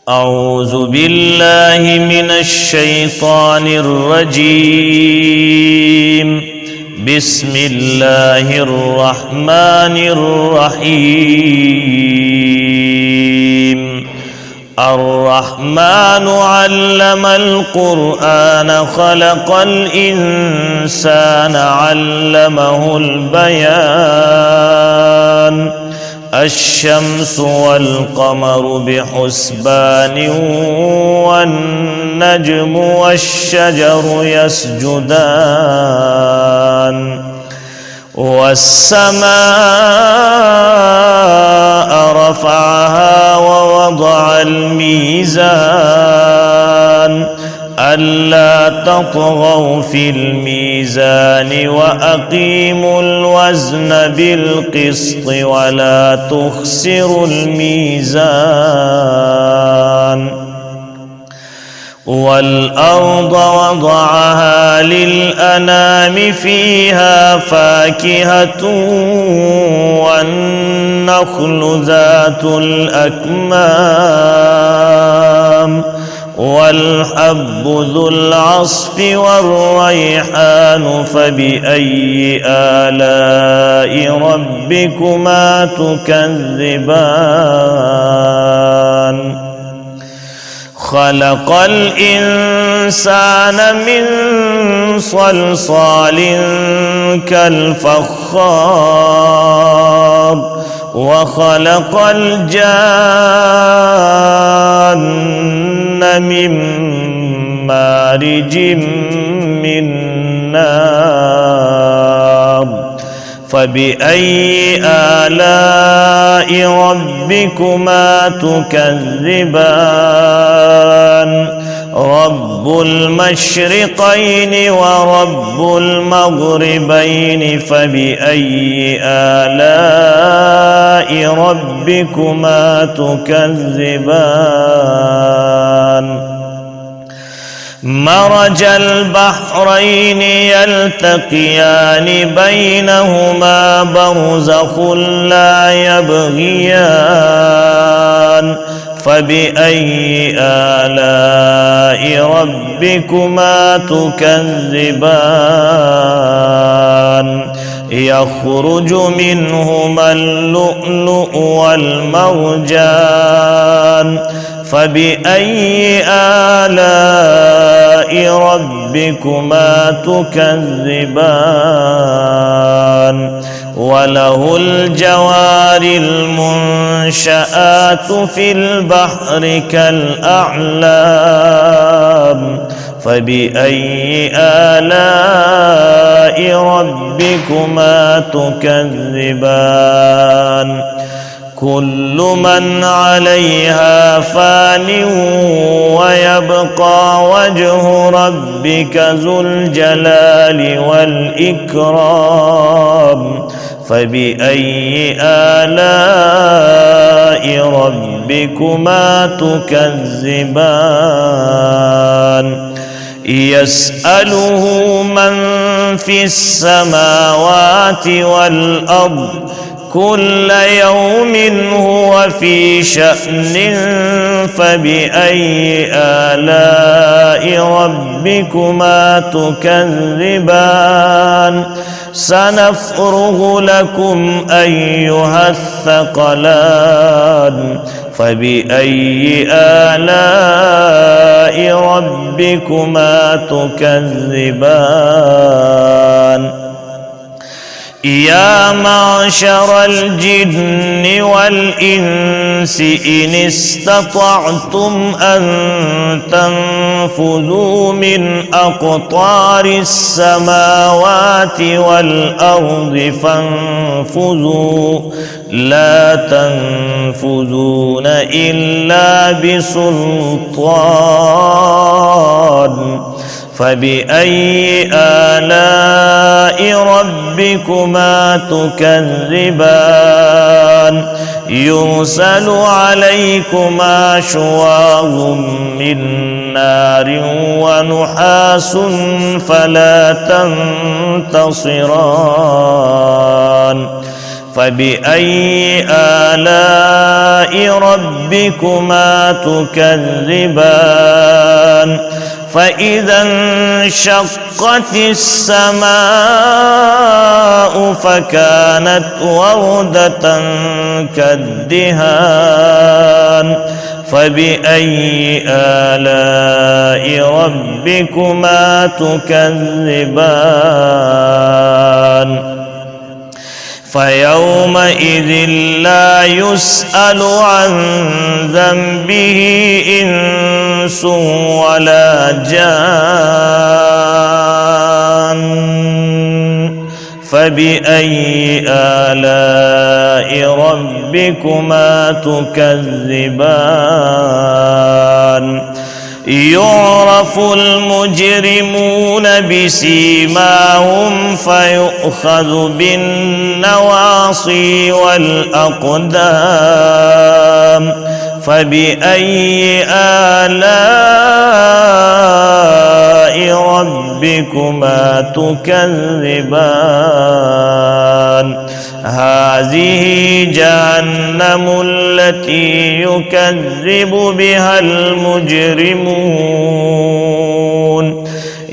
أعوذ بالله من الشيطان الرجيم. بسم الله الرحمن الرحيم. الرحمن علم القرآن خلق الإنسان علمه البيان. الشمس والقمر بحسبان والنجم والشجر يسجدان والسماء رفعها ووضع الميزان ألا تطغوا في الميزان وأقيموا الوزن بالقسط ولا تخسروا الميزان. والأرض وضعها للأنام فيها فاكهة والنخل ذات الأكمام والحب ذو العصف والريحان. فبأي آلاء ربكما تكذبان؟ خلق الإنسان من صلصال كالفخار وخلق الجان من مارج من نار. فبأي آلاء ربكما تكذبان؟ رب المشرقين ورب المغربين. فبأي آلاء ربكما تكذبان؟ مرج البحرين يلتقيان بينهما برزخ لا يبغيان. فبأي آلاء ربكما تكذبان؟ يخرج منهما اللؤلؤ والمرجان. فبأي آلاء ربكما تكذبان؟ وله الجوار المنشآت في البحر كالأعلام. فبأي آلاء ربكما تكذبان؟ كل من عليها فان ويبقى وجه ربك ذو الجلال والإكرام. فبأي آلاء ربكما تكذبان؟ يسأله من في السماوات والأرض كل يوم هو في شأن. فبأي آلاء ربكما تكذبان؟ سنفرغ لكم أيها الثقلان. فبأي آلاء ربكما تكذبان؟ يا معشر الجن والإنس إن استطعتم أن تنفذوا من أقطار السماوات والأرض فانفذوا لا تنفذون إلا بسلطان. فبأي آلاء ربكما تكذبان؟ يرسل عليكما شواظ من نار ونحاس فلا تنتصران. فبأي آلاء ربكما تكذبان فإذا انشقت السماء فكانت وردة كالدهان فبأي آلاء ربكما تكذبان فيومئذ لا يسأل عن ذنبه إنس ولا جان فبأي آلاء ربكما تكذبان يعرف المجرمون بسيماهم فيؤخذ بالنواصي والأقدام فبأي آلاء ربكما تكذبان هذه جهنم التي يكذب بها المجرمون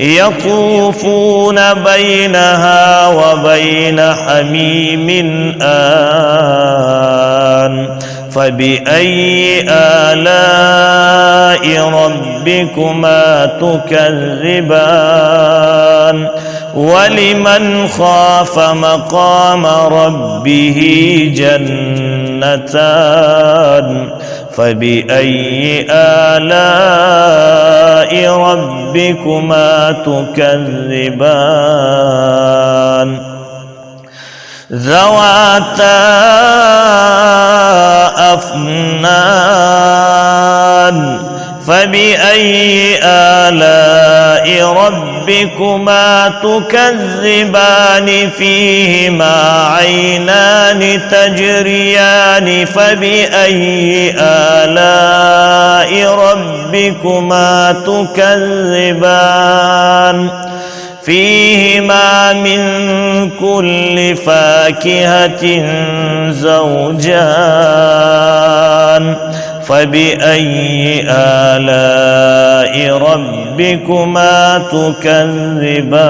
يطوفون بينها وبين حميم آن فبأي آلاء ربكما تكذبان ولمن خاف مقام ربه جنتان فبأي آلاء ربكما تكذبان ذواتا أفنان فبأي آلاء ربكما تكذبان فيهما عينان تجريان فبأي آلاء ربكما تكذبان فيهما من كل فاكهة زوجان فبأي آلاء ربكما تكذبان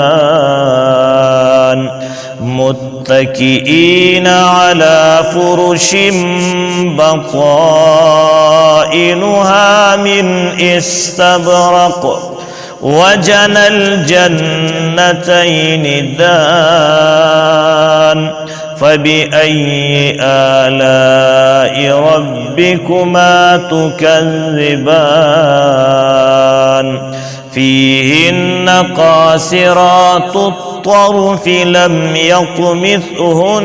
متكئين على فرش بطائنها من استبرق وجنى الجنتين دان فبأي آلاء ربكما تكذبان فيهن قاصرات الطرف لم يطمثهن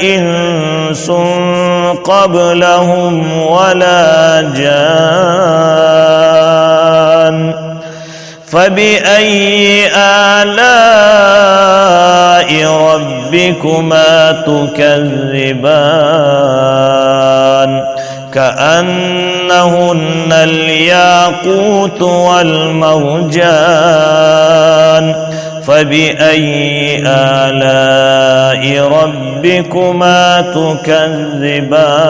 إنس قبلهم ولا جان فبأي آلاء ربكما تكذبان كأنهن الياقوت والمرجان فبأي آلاء ربكما تكذبان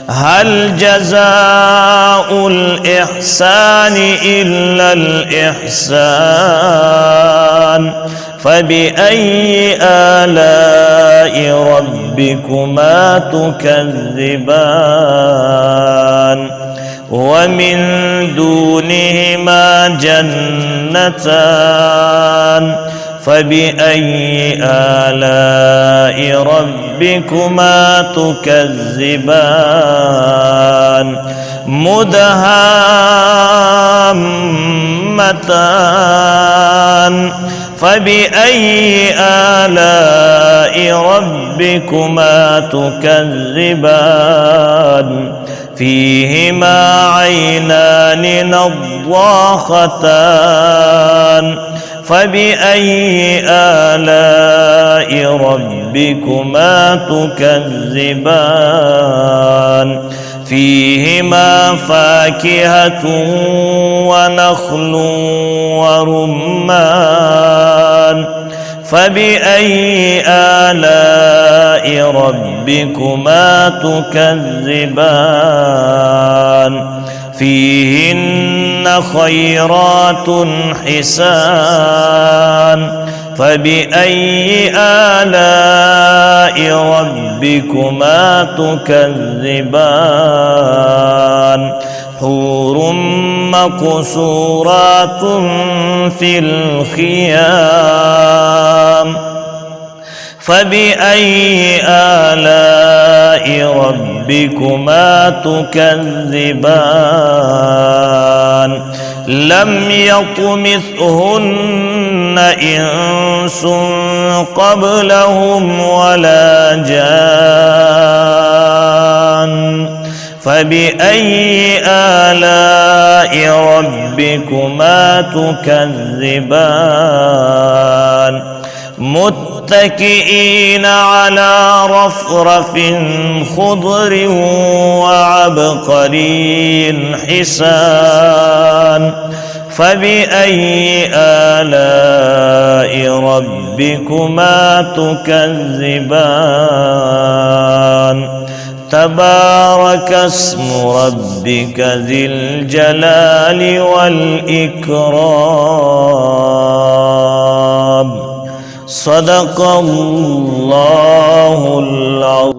هل جزاء الإحسان إلا الإحسان فبأي آلاء ربكما تكذبان ومن دونهما جنتان فبأي آلاء ربكما تكذبان مدهامتان فبأي آلاء ربكما تكذبان فيهما عينان نضاختان فبأي آلاء ربكما تكذبان فيهما فاكهة ونخل ورمان فبأي آلاء ربكما تكذبان فيهن خيرات حسان فبأي آلاء ربكما تكذبان حور مقصورات في الخيام فبأي آلاء ربكما تكذبان لم يطمثهن إنس قبلهم ولا جان فبأي آلاء ربكما تكذبان متكئين على رفرف خضر وعبقري حسان فبأي آلاء ربكما تكذبان تبارك اسم ربك ذي الجلال والإكرام صدق الله العظيم.